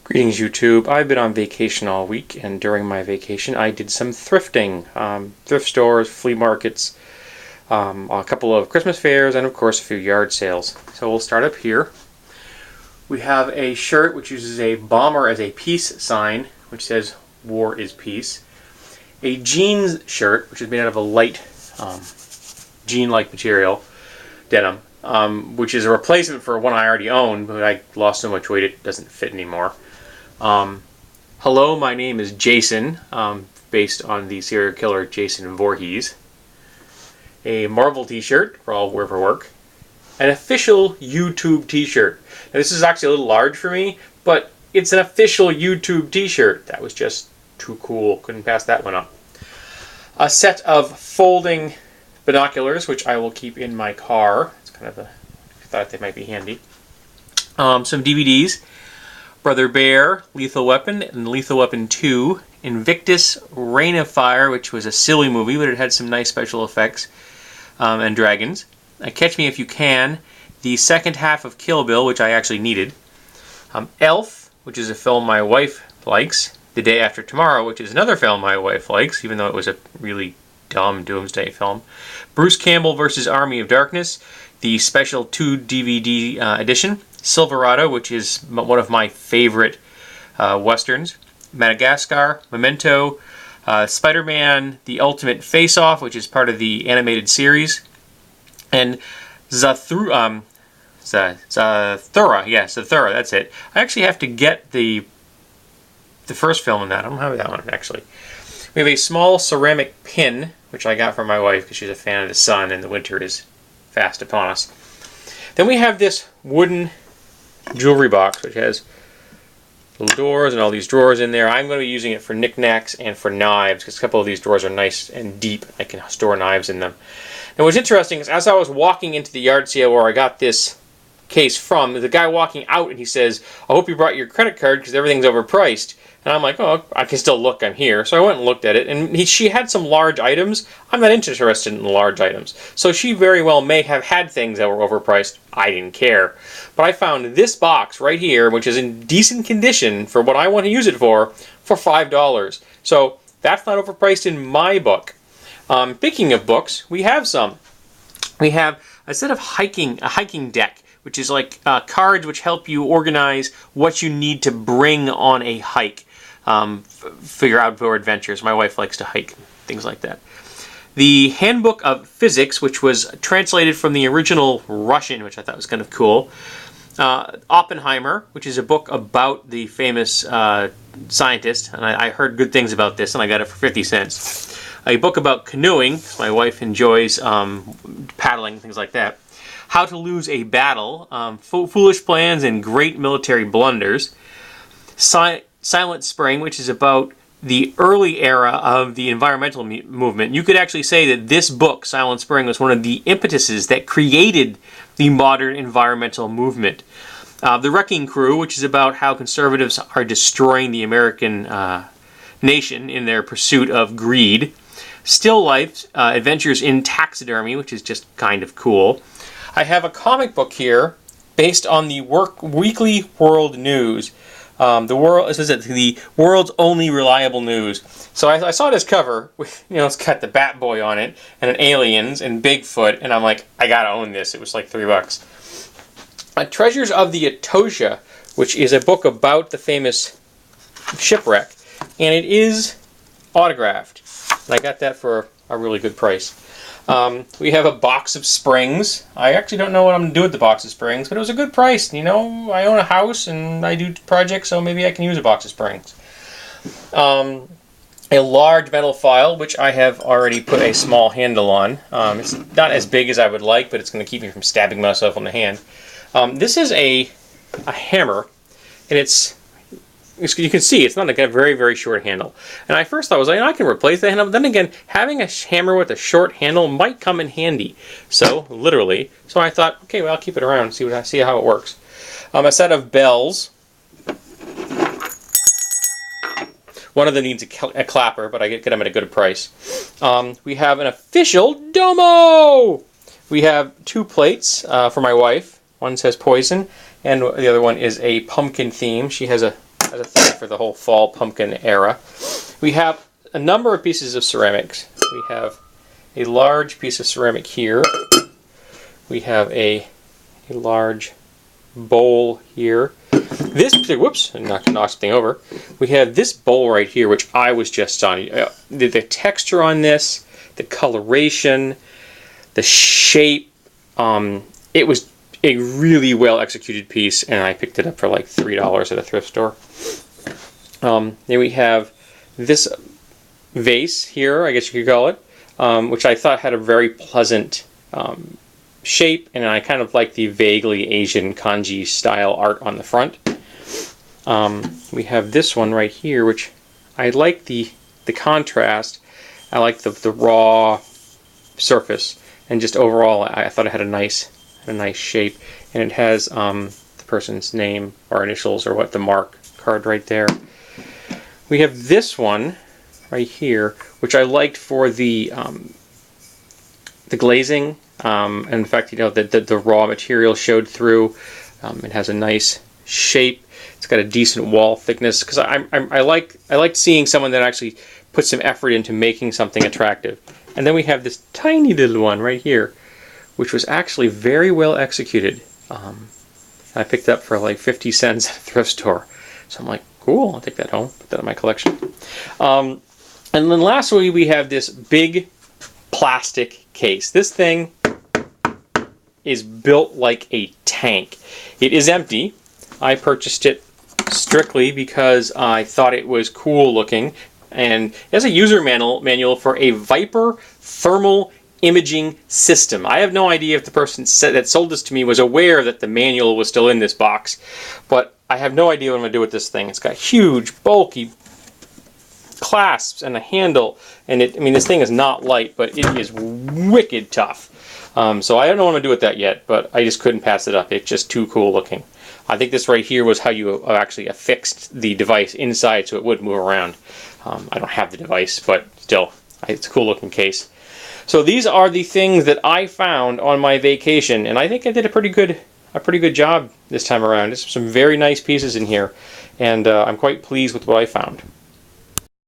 Greetings YouTube. I've been on vacation all week, and during my vacation I did some thrifting. Thrift stores, flea markets, a couple of Christmas fairs, and of course a few yard sales. So we'll start up here. We have a shirt which uses a bomber as a peace sign, which says "War is Peace." A jeans shirt, which is made out of a light jean-like material, denim, which is a replacement for one I already own, but I lost so much weight it doesn't fit anymore. Hello, my name is Jason, based on the serial killer Jason Voorhees. A Marvel t-shirt for all wear for work. An official YouTube t-shirt. Now this is actually a little large for me, but it's an official YouTube t-shirt. That was just too cool. Couldn't pass that one up. A set of folding binoculars, which I will keep in my car. It's kind of I thought they might be handy. Some DVDs. Brother Bear, Lethal Weapon, and Lethal Weapon 2. Invictus, Reign of Fire, which was a silly movie, but it had some nice special effects, and dragons. Catch Me If You Can, the second half of Kill Bill, which I actually needed. Elf, which is a film my wife likes. The Day After Tomorrow, which is another film my wife likes, even though it was a really dumb doomsday film. Bruce Campbell vs. Army of Darkness, the special 2 DVD edition. Silverado, which is one of my favorite westerns. Madagascar, Memento, Spider-Man, The Ultimate Face-Off, which is part of the animated series, and Zathura, that's it. I actually have to get the first film in that. I don't have that one, actually. We have a small ceramic pin, which I got from my wife because she's a fan of the sun and the winter is fast upon us. Then we have this wooden jewelry box, which has little doors and all these drawers in there. I'm going to be using it for knickknacks and for knives, because a couple of these drawers are nice and deep. I can store knives in them. And what's interesting is, as I was walking into the yard sale where I got this case from, the guy walking out and he says, "I hope you brought your credit card because everything's overpriced." And I'm like, "Oh, I can still look, I'm here." So I went and looked at it, and she had some large items. I'm not interested in the large items. So she very well may have had things that were overpriced. I didn't care. But I found this box right here, which is in decent condition for what I want to use it for $5. So that's not overpriced in my book. Speaking of books, we have some. We have a set of a hiking deck, which is like cards which help you organize what you need to bring on a hike for your outdoor adventures. My wife likes to hike, things like that. The Handbook of Physics, which was translated from the original Russian, which I thought was kind of cool. Oppenheimer, which is a book about the famous scientist, and I heard good things about this, and I got it for 50 cents. A book about canoeing. My wife enjoys paddling, things like that. How to Lose a Battle, Foolish Plans and Great Military Blunders. Silent Spring, which is about the early era of the environmental movement. You could actually say that this book, Silent Spring, was one of the impetuses that created the modern environmental movement. The Wrecking Crew, which is about how conservatives are destroying the American nation in their pursuit of greed. Still Life, Adventures in Taxidermy, which is just kind of cool. I have a comic book here based on the Weekly World News. The world's only reliable news. So I saw this cover with, it's got the Batboy on it and an aliens and Bigfoot, and I'm like, I gotta own this. It was like $3. Treasures of the Etosha, which is a book about the famous shipwreck, and it is autographed. And I got that for a really good price. We have a box of springs. I actually don't know what I'm going to do with the box of springs, but it was a good price. I own a house and I do projects, so maybe I can use a box of springs. A large metal file, which I have already put a small handle on. It's not as big as I would like, but it's going to keep me from stabbing myself on the hand. This is a hammer, and you can see it's not like a very, very short handle. And I first thought, I can replace the handle. But then again, having a hammer with a short handle might come in handy. So, literally. So I thought, okay, well, I'll keep it around and see how it works. A set of bells. One of them needs a clapper, but I get them at a good price. We have an official Domo! We have 2 plates for my wife. One says poison, and the other one is a pumpkin theme. She has a as a thing for the whole fall pumpkin era. We have a number of pieces of ceramics. We have a large piece of ceramic here. We have a large bowl here. This, whoops, I knocked something over. We have this bowl right here, which I was just on. The texture on this, the coloration, the shape, it was a really well executed piece, and I picked it up for like $3 at a thrift store. Then we have this vase here, I guess you could call it, which I thought had a very pleasant shape, and I kind of like the vaguely Asian kanji style art on the front. We have this one right here, which I like the contrast. I like the raw surface, and just overall I thought it had a nice shape, and it has the person's name or initials or what, the mark card right there. We have this one right here, which I liked for the glazing. And in fact, you know, the raw material showed through. It has a nice shape. It's got a decent wall thickness, because I like seeing someone that actually put some effort into making something attractive. And then we have this tiny little one right here, which was actually very well executed. I picked up for like 50 cents at a thrift store. So I'm like, cool, I'll take that home, put that in my collection. And then lastly, we have this big plastic case. This thing is built like a tank. It is empty. I purchased it strictly because I thought it was cool looking, and it has a user manual for a Viper thermal imaging system. I have no idea if the person that sold this to me was aware that the manual was still in this box, but I have no idea what I'm going to do with this thing. It's got huge, bulky clasps and a handle, and this thing is not light, but it is wicked tough. So I don't know what I'm going to do with that yet, but I just couldn't pass it up. It's just too cool looking. I think this right here was how you actually affixed the device inside so it would move around. I don't have the device, but still, it's a cool looking case. So these are the things that I found on my vacation, and I think I did a pretty good job this time around. There's some very nice pieces in here, and I'm quite pleased with what I found.